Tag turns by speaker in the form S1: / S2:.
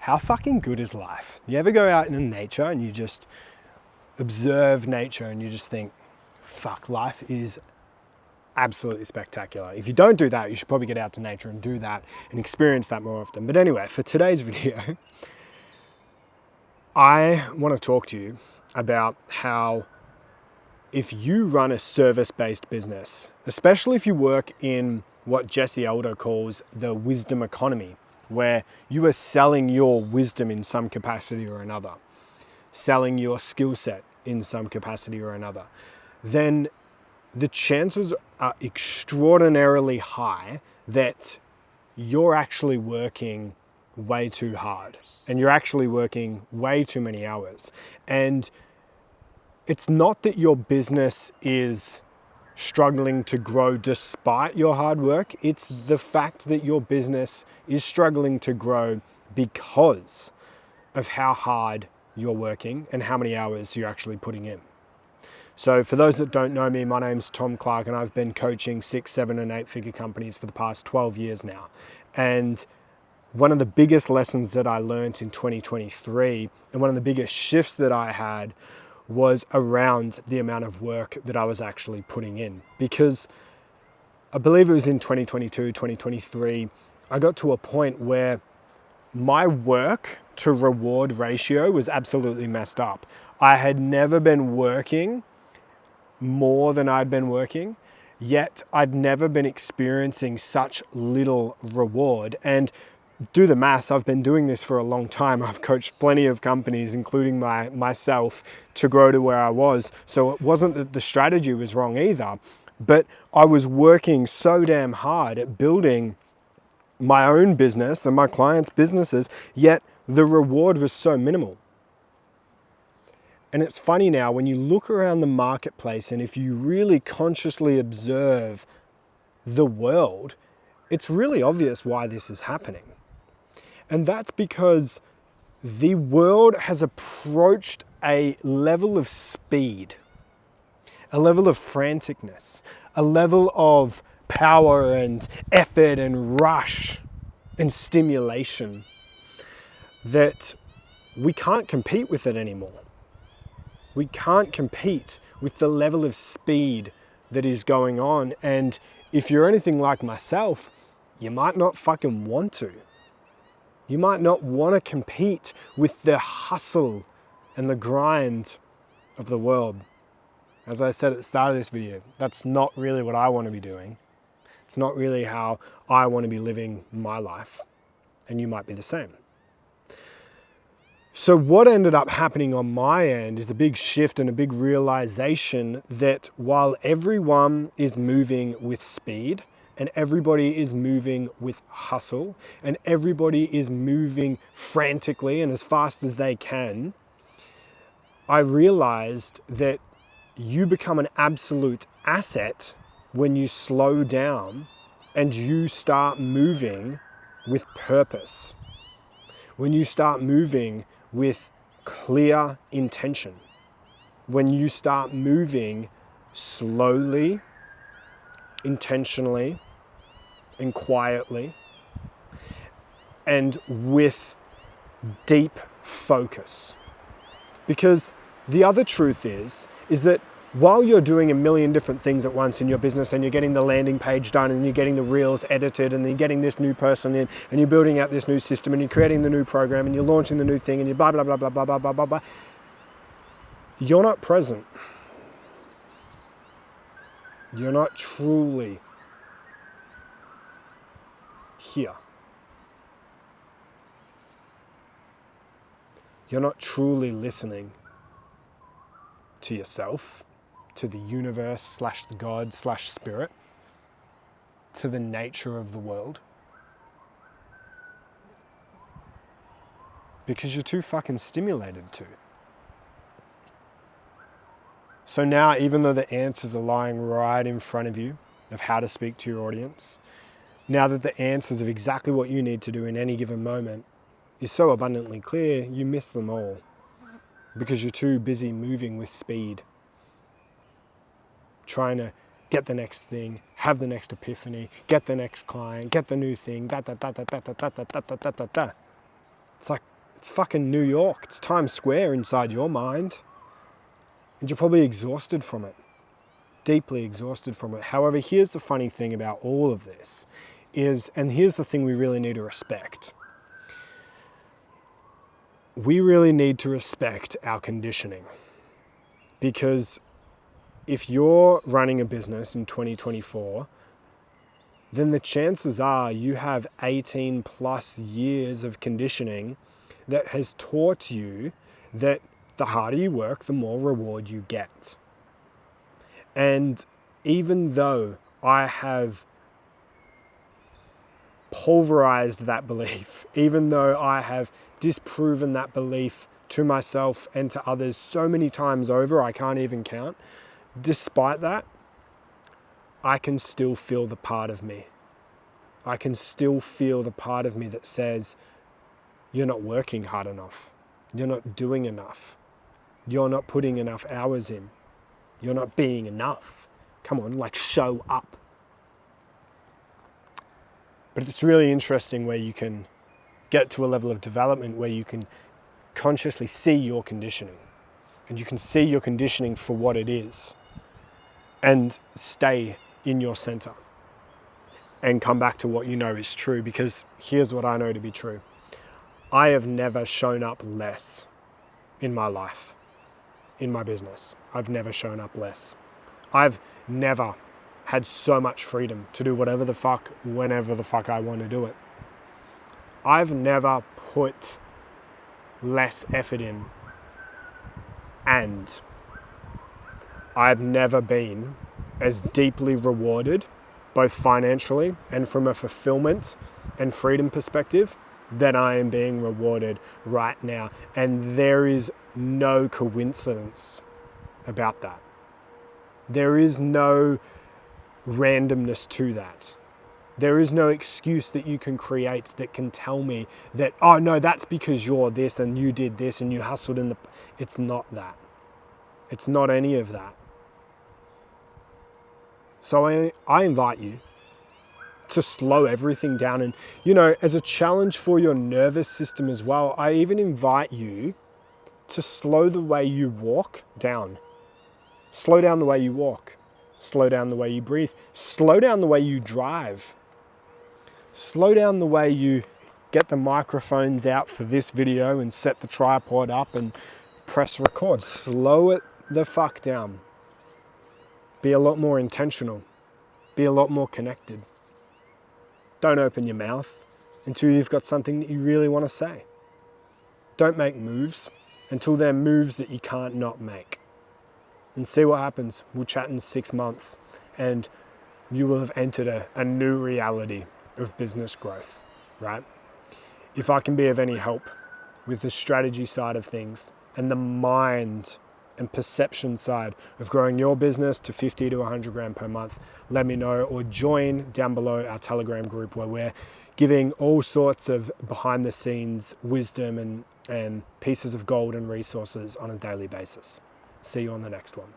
S1: how fucking good is life? You ever go out in nature and you just observe nature and you just think, fuck, life is absolutely spectacular. If you don't do that, you should probably get out to nature and do that and experience that more often. But anyway, for today's video, I want to talk to you about how if you run a service-based business, especially if you work in what Jesse Elder calls the wisdom economy, where you are selling your wisdom in some capacity or another, selling your skill set in some capacity or another, then the chances are extraordinarily high that you're actually working way too hard and you're actually working way too many hours. And it's not that your business is struggling to grow despite your hard work. It's the fact that your business is struggling to grow because of how hard you're working and how many hours you're actually putting in. So for those that don't know me, my name's Tom Clark and I've been coaching 6, 7 and 8 figure companies for the past 12 years now. And one of the biggest lessons that I learned in 2023 and one of the biggest shifts that I had was around the amount of work that I was actually putting in. Because I believe it was in 2022, 2023, I got to a point where my work to reward ratio was absolutely messed up. I had never been working more than I'd been working, yet I'd never been experiencing such little reward. And do the maths, I've been doing this for a long time. I've coached plenty of companies, including myself, to grow to where I was. So it wasn't that the strategy was wrong either, but I was working so damn hard at building my own business and my clients' businesses, yet the reward was so minimal. And it's funny now, when you look around the marketplace and if you really consciously observe the world, it's really obvious why this is happening. And that's because the world has approached a level of speed, a level of franticness, a level of power and effort and rush and stimulation that we can't compete with it anymore. We can't compete with the level of speed that is going on. And if you're anything like myself, you might not fucking want to. You might not want to compete with the hustle and the grind of the world. As I said at the start of this video, that's not really what I want to be doing. It's not really how I want to be living my life. And you might be the same. So what ended up happening on my end is a big shift and a big realization that while everyone is moving with speed, and everybody is moving with hustle, and everybody is moving frantically and as fast as they can, I realized that you become an absolute asset when you slow down and you start moving with purpose. When you start moving with clear intention. When you start moving slowly, intentionally, and quietly, and with deep focus. Because the other truth is that while you're doing a million different things at once in your business and you're getting the landing page done and you're getting the reels edited and you're getting this new person in and you're building out this new system and you're creating the new program and you're launching the new thing and you're blah, blah, blah, blah, blah, blah, blah, blah, blah, you're not present. You're not truly here. You're not truly listening to yourself, to the universe / God / spirit, to the nature of the world. Because you're too fucking stimulated to. So now, even though the answers are lying right in front of you of how to speak to your audience, now that the answers of exactly what you need to do in any given moment is so abundantly clear, you miss them all because you're too busy moving with speed, trying to get the next thing, have the next epiphany, get the next client, get the new thing, da da da da da da da da da da da da. It's like, It's fucking New York. It's Times Square inside your mind. And you're probably exhausted from it. Deeply exhausted from it. However, here's the funny thing about all of this is, and here's the thing we really need to respect. We really need to respect our conditioning. Because if you're running a business in 2024, then the chances are you have 18 plus years of conditioning that has taught you that the harder you work, the more reward you get. And even though I have pulverized that belief, even though I have disproven that belief to myself and to others so many times over, I can't even count, despite that, I can still feel the part of me. I can still feel the part of me that says, you're not working hard enough. You're not doing enough. You're not putting enough hours in. You're not being enough. Come on, like show up. But it's really interesting where you can get to a level of development where you can consciously see your conditioning. And you can see your conditioning for what it is. And stay in your center. And come back to what you know is true. Because here's what I know to be true. I have never shown up less in my life, in my business. I've never shown up less. I've never had so much freedom to do whatever the fuck, whenever the fuck I want to do it. I've never put less effort in, and I've never been as deeply rewarded, both financially and from a fulfillment and freedom perspective, than I am being rewarded right now. And there is no coincidence about that. There is no randomness to that. There is no excuse that you can create that can tell me that, oh no, that's because you're this and you did this and you hustled in the... It's not that. It's not any of that. So I invite you to slow everything down. And, as a challenge for your nervous system as well, I even invite you to slow the way you walk down. Slow down the way you walk. Slow down the way you breathe. Slow down the way you drive. Slow down the way you get the microphones out for this video and set the tripod up and press record. Slow it the fuck down. Be a lot more intentional. Be a lot more connected. Don't open your mouth until you've got something that you really want to say. Don't make moves until they're moves that you can't not make. And see what happens. We'll chat in 6 months and you will have entered a new reality of business growth, right? If I can be of any help with the strategy side of things and the mind and perception side of growing your business to 50 to 100 grand per month, let me know, or join down below our Telegram group where we're giving all sorts of behind the scenes wisdom and pieces of gold and resources on a daily basis. See you on the next one.